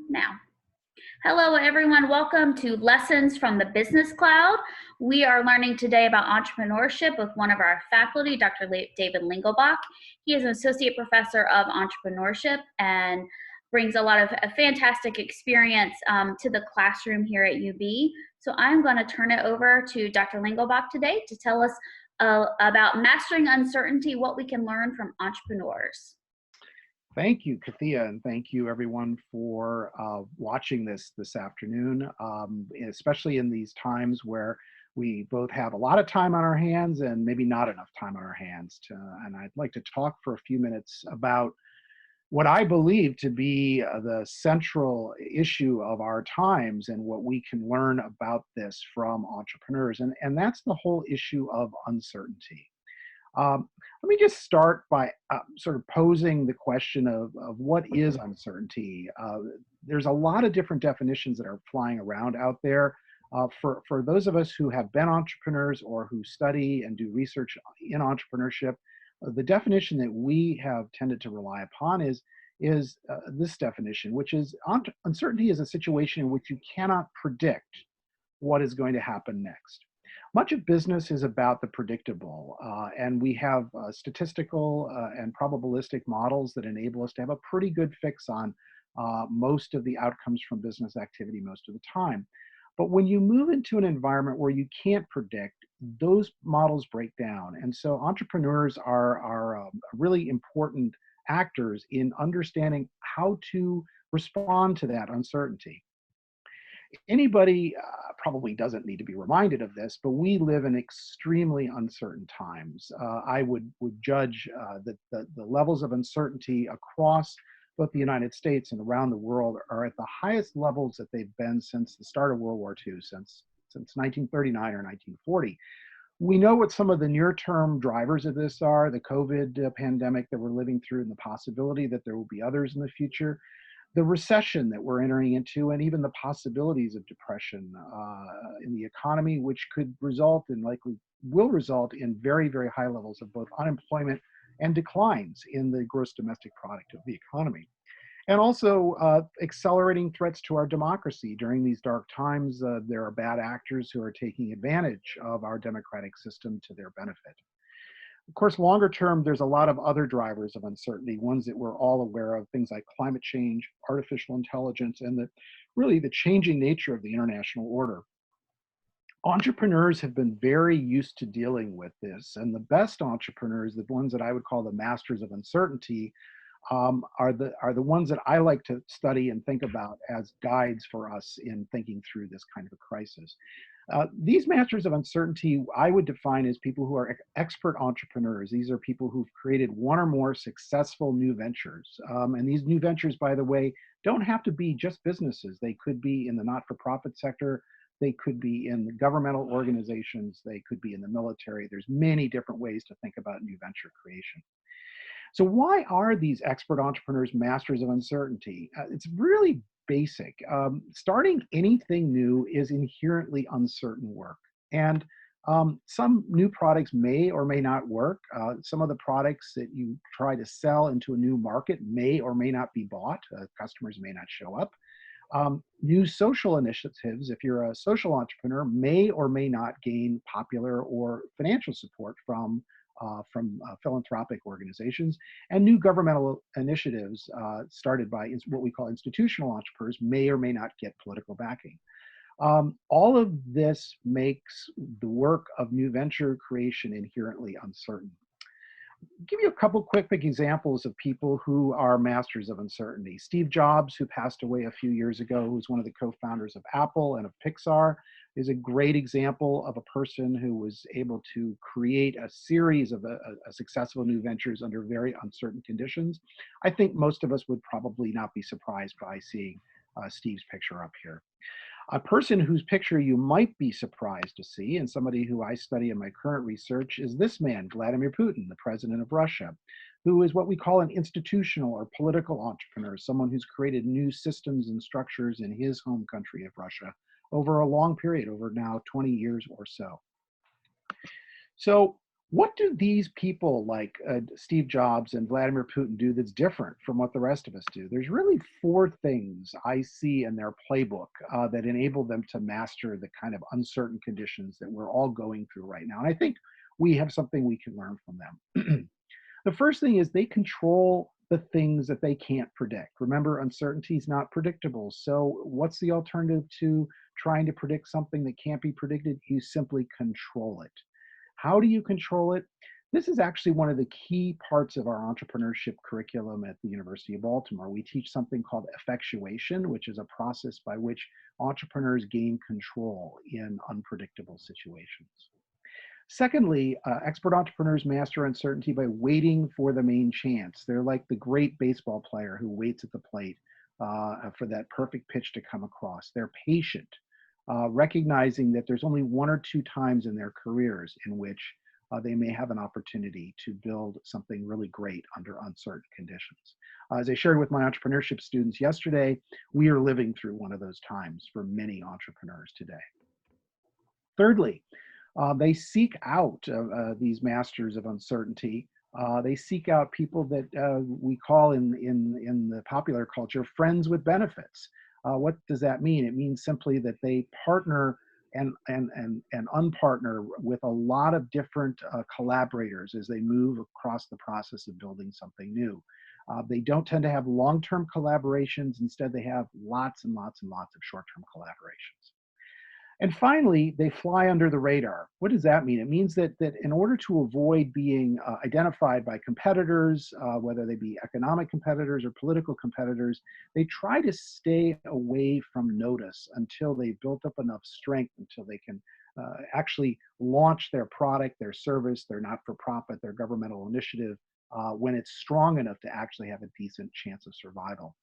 Now. Hello, everyone. Welcome to Lessons from the Business Cloud. We are learning today about entrepreneurship with one of our faculty, Dr. David Lingelbach. He is an associate professor of entrepreneurship and brings a lot of fantastic experience to the classroom here at UB. So I'm going to turn it over to Dr. Lingelbach today to tell us about mastering uncertainty, what we can learn from entrepreneurs. Thank you, Kathia, and thank you everyone for watching this afternoon, especially in these times where we both have a lot of time on our hands and maybe not enough time on our hands. And I'd like to talk for a few minutes about what I believe to be the central issue of our times and what we can learn about this from entrepreneurs. And that's the whole issue of uncertainty. Let me just start by sort of posing the question of what is uncertainty. There's a lot of different definitions that are flying around out there. For those of us who have been entrepreneurs or who study and do research in entrepreneurship, the definition that we have tended to rely upon is this definition, which is uncertainty is a situation in which you cannot predict what is going to happen next. Much of business is about the predictable, and we have statistical and probabilistic models that enable us to have a pretty good fix on most of the outcomes from business activity most of the time. But when you move into an environment where you can't predict, those models break down. And so entrepreneurs are really important actors in understanding how to respond to that uncertainty. Anybody probably doesn't need to be reminded of this, but we live in extremely uncertain times. I would judge that the levels of uncertainty across both the United States and around the world are at the highest levels that they've been since the start of World War II, since 1939 or 1940. We know what some of the near-term drivers of this are, the COVID pandemic that we're living through and the possibility that there will be others in the future, the recession that we're entering into, and even the possibilities of depression in the economy, which could result and likely will result in very, very high levels of both unemployment and declines in the gross domestic product of the economy. And also accelerating threats to our democracy. During these dark times, there are bad actors who are taking advantage of our democratic system to their benefit. Of course, longer term, there's a lot of other drivers of uncertainty, ones that we're all aware of, things like climate change, artificial intelligence, and really the changing nature of the international order. Entrepreneurs have been very used to dealing with this, and the best entrepreneurs, the ones that I would call the masters of uncertainty, are the ones that I like to study and think about as guides for us in thinking through this kind of a crisis. These masters of uncertainty, I would define as people who are expert entrepreneurs. These are people who've created one or more successful new ventures. And these new ventures, by the way, don't have to be just businesses. They could be in the not-for-profit sector. They could be in the governmental organizations. They could be in the military. There's many different ways to think about new venture creation. So why are these expert entrepreneurs masters of uncertainty? It's really basic. Starting anything new is inherently uncertain work. And some new products may or may not work. Some of the products that you try to sell into a new market may or may not be bought. Customers may not show up. New social initiatives, if you're a social entrepreneur, may or may not gain popular or financial support from philanthropic organizations, and new governmental initiatives started by what we call institutional entrepreneurs may or may not get political backing. All of this makes the work of new venture creation inherently uncertain. I'll give you a couple quick examples of people who are masters of uncertainty. Steve Jobs, who passed away a few years ago, who was one of the co-founders of Apple and of Pixar, is a great example of a person who was able to create a series of successful new ventures under very uncertain conditions. I think most of us would probably not be surprised by seeing Steve's picture up here. A person whose picture you might be surprised to see, and somebody who I study in my current research, is this man, Vladimir Putin, the president of Russia, who is what we call an institutional or political entrepreneur, someone who's created new systems and structures in his home country of Russia over a long period, over now 20 years or so. So What do these people like Steve Jobs and Vladimir Putin do that's different from what the rest of us do? There's really four things I see in their playbook that enable them to master the kind of uncertain conditions that we're all going through right now. And I think we have something we can learn from them. The first thing is they control the things that they can't predict. Remember, uncertainty is not predictable. So, what's the alternative to trying to predict something that can't be predicted? You simply control it. How do you control it? This is actually one of the key parts of our entrepreneurship curriculum at the University of Baltimore. We teach something called effectuation, which is a process by which entrepreneurs gain control in unpredictable situations. Secondly, expert entrepreneurs master uncertainty by waiting for the main chance. They're like the great baseball player who waits at the plate for that perfect pitch to come across. They're patient, recognizing that there's only one or two times in their careers in which they may have an opportunity to build something really great under uncertain conditions. As I shared with my entrepreneurship students yesterday, we are living through one of those times for many entrepreneurs today. Thirdly, they seek out these masters of uncertainty. They seek out people that we call in the popular culture friends with benefits. What does that mean? It means simply that they partner and unpartner with a lot of different collaborators as they move across the process of building something new. They don't tend to have long-term collaborations. Instead, they have lots and lots and lots of short-term collaborations. And finally, they fly under the radar. What does that mean? It means that in order to avoid being identified by competitors, whether they be economic competitors or political competitors, they try to stay away from notice until they've built up enough strength, until they can actually launch their product, their service, their not-for-profit, their governmental initiative, when it's strong enough to actually have a decent chance of survival.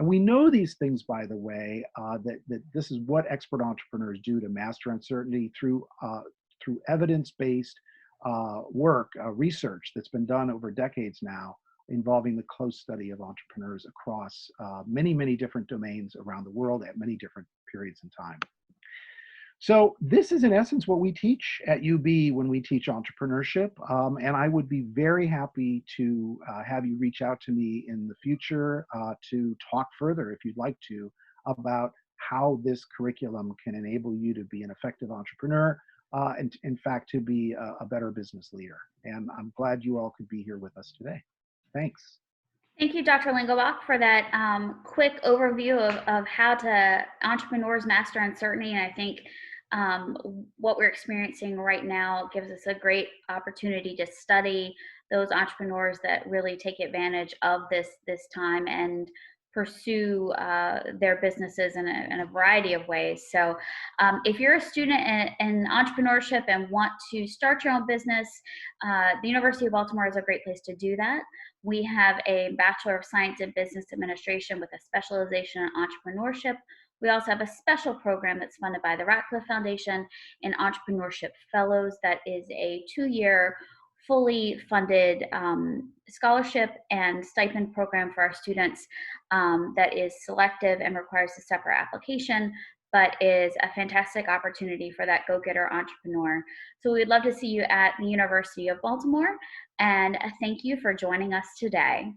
And we know these things, by the way, that this is what expert entrepreneurs do to master uncertainty through evidence-based work, research that's been done over decades now, involving the close study of entrepreneurs across many, many different domains around the world at many different periods in time. So this is in essence what we teach at UB when we teach entrepreneurship. And I would be very happy to have you reach out to me in the future to talk further, if you'd like to, about how this curriculum can enable you to be an effective entrepreneur and in fact, to be a better business leader. And I'm glad you all could be here with us today. Thanks. Thank you, Dr. Lingelbach, for that quick overview of how to entrepreneurs master uncertainty. And I think what we're experiencing right now gives us a great opportunity to study those entrepreneurs that really take advantage of this time and pursue their businesses in a variety of ways. So if you're a student in entrepreneurship and want to start your own business, the University of Baltimore is a great place to do that. We have a Bachelor of Science in Business Administration with a specialization in entrepreneurship. We also have a special program that's funded by the Ratcliffe Foundation in Entrepreneurship Fellows. That is a 2-year fully funded scholarship and stipend program for our students that is selective and requires a separate application, but is a fantastic opportunity for that go-getter entrepreneur. So we'd love to see you at the University of Baltimore, and thank you for joining us today.